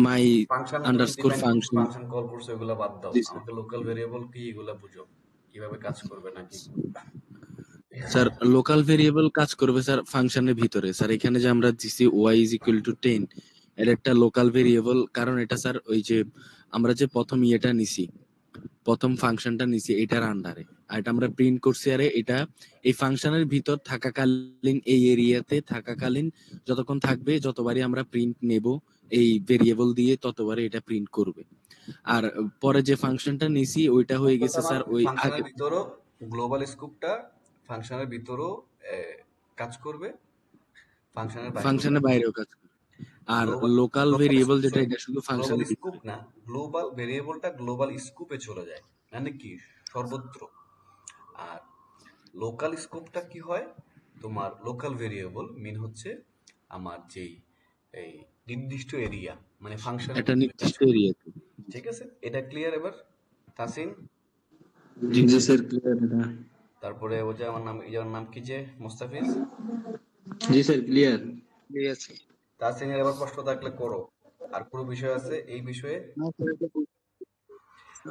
মাই ফাংশন তুমি আন্ডারস্কোর ডিফাইন করছো, ফাংশন। ফাংশন কল করছো, এগুলো বাদ দাও, জি স্যার। আমাকে লোকাল ভেরিয়েবল কি এগুলা বুঝো, কিভাবে কাজ করবে নাকি। স্যার লোকাল ভেরিয়েবল কাজ করবে স্যার ফাংশনের ভিতরে। স্যার এখানে যে আমরা দিছি ওয়াই ইজ ইকুয়াল টু 10, এর একটা লোকাল ভেরিয়েবল, কারণ এটা স্যার ওই যে আমরা যে প্রথম ইয়েটা নিছি, প্রথম ফাংশনটা নিছি এটার আন্ডারে, আর এটা আমরা প্রিন্ট করছি, আরে এটা এই ফাংশনের ভিতর থাকাকালীন, এই এরিয়াতে থাকাকালীন যতক্ষণ থাকবে, যতবারই আমরা প্রিন্ট নেব এই ভেরিয়েবল দিয়ে, ততবারই এটা প্রিন্ট করবে। আর পরে যে ফাংশনটা নিছি ওইটা হয়ে অর্থাৎ গেছে আমার স্যার ওই ফাংশনের আগে ভিতরও গ্লোবাল স্কোপটা ফাংশনের ভিতরও কাজ করবে, ফাংশনের বাইরেও কাজ ফাংশনের করবে। বাইরেও কাজ করে। আর গ্লোবাল লোকাল গ্লোবাল ভেরিয়েবল যেটা, সরি, এটা শুধু গ্লোবাল ফাংশনের স্কুপ ভিতরে। না, গ্লোবাল ভেরিয়েবলটা গ্লোবাল স্কুপে চলে যায়, মানে কি সর্বত্র। আর লোকাল স্কোপটা কি হয়, তোমার লোকাল ভেরিয়েবল মিন হচ্ছে আমার যেই এই নির্দিষ্ট এরিয়া, মানে ফাংশনের একটা ভিতরে কাজ নির্দিষ্ট করবে, এরিয়াতে। ঠিক আছে। এটা ক্লিয়ার এবার, তাসিন? জি জি স্যার। স্যার, ক্লিয়ার এটা। তারপরে ও যে আমার নাম, ইয়ার নাম কি যে, মোস্তাফিজ? জি স্যার, ক্লিয়ার। ঠিক আছে। তাসিনের এবার প্রশ্ন থাকলে করো। আর কোনো বিষয় আছে এই বিষয়ে? না স্যার, এটা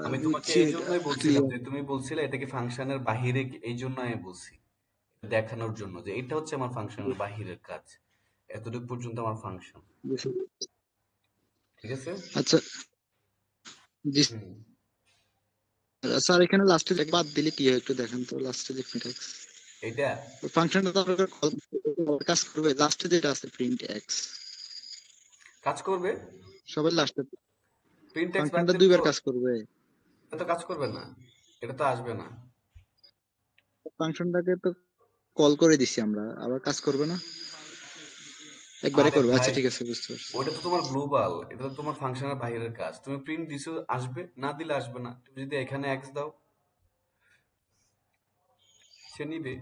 আমি তোমাকে বুঝছি, এই এটা জন্যই বলছিলাম ক্লিয়ার। যে তুমি বলছিলে এটা কি ফাংশনের বাহিরে, এই জন্য আমি বলছি, দেখানোর জন্য যে এটা হচ্ছে আমার ফাংশনের বাহিরের কাজ। এতটুকু পর্যন্ত আমার ফাংশন। ঠিক আছে? আচ্ছা, জি হুম। স্যার, এখানে লাস্টে বাদ দিলে কি হয় একটু দেখেন তো, লাস্টে যে প্রিন্ট এক্স এইটা ফাংশনটা তো আপনার কাজ করবে, লাস্টে যেটা আছে প্রিন্ট এক্স, কাজ করবে। সবাই লাস্টে প্রিন্ট টেক্সট বাদ ফাংশনটা দিলে তো দুইবার কাজ করবে। এটা তো কাজ করবে না, এটা তো আসবে না। ফাংশনটাকে তো কল করে দিছি আমরা, আবার কাজ করবে না, একবারে আরে করবে। ভাই, আচ্ছা ঠিক আছে, বুঝতে পারছি। ওটা তো তোমার গ্লোবাল, এটা তো তোমার ফাংশনের বাইরের কাজ। তুমি প্রিন্ট দিছো, আসবে, না দিলে আসবে না। তুমি যদি এখানে এক্স দাও, সে নিবে।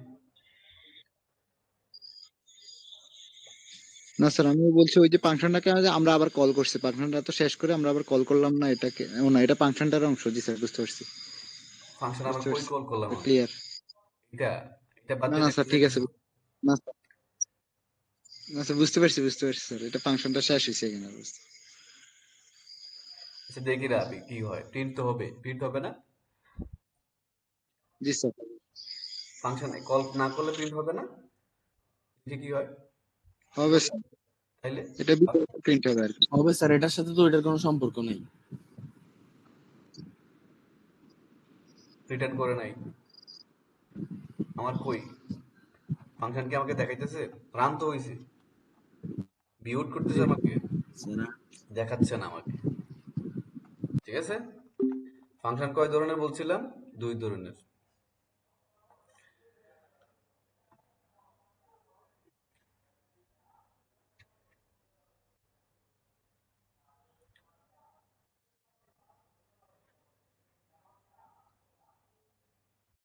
না স্যার, আমি বলছি ওই যে ফাংশনটাকে আমরা আবার কল করছি, ফাংশনটা তো শেষ করে আমরা আবার কল করলাম না এটাকে, ও না, এটা ফাংশনটার অংশ। জি স্যার, বুঝতে পারছি, ফাংশন আবার বুঝতে কই পারছি, কল করলাম আমি? ক্লিয়ার। এটা এটা বাদ না দিয়ে না স্যার, দেখতেছি ঠিক কি আছে। হয়। না না স্যার, বুঝতে পারছি, বুঝতে পারছি স্যার, এটা ফাংশনটা শেষ হয়েছে এখানে, বুঝতে। আচ্ছা দেখি রাবি কি হয়। প্রিন্ট তো হবে, প্রিন্ট হবে না? জি স্যার, ফাংশন কল না করলে প্রিন্ট হবে না? এটা কি হয় হবে স্যার, তাইলে? এটা ভিতরে প্রিন্ট হবে আর কি। হবে স্যার, এটার সাথে তো এটার কোনো সম্পর্ক নেই। রিটার্ন করে নাই আমার কই? ফাংশন কি আমাকে দেখাইতেছে? রান তো হইছে, বিউট করতেছে আমাকে, স্যার দেখাচ্ছে না আমাকে। ঠিক আছে? ফাংশন কয় ধরনের বলছিলাম? দুই ধরনের।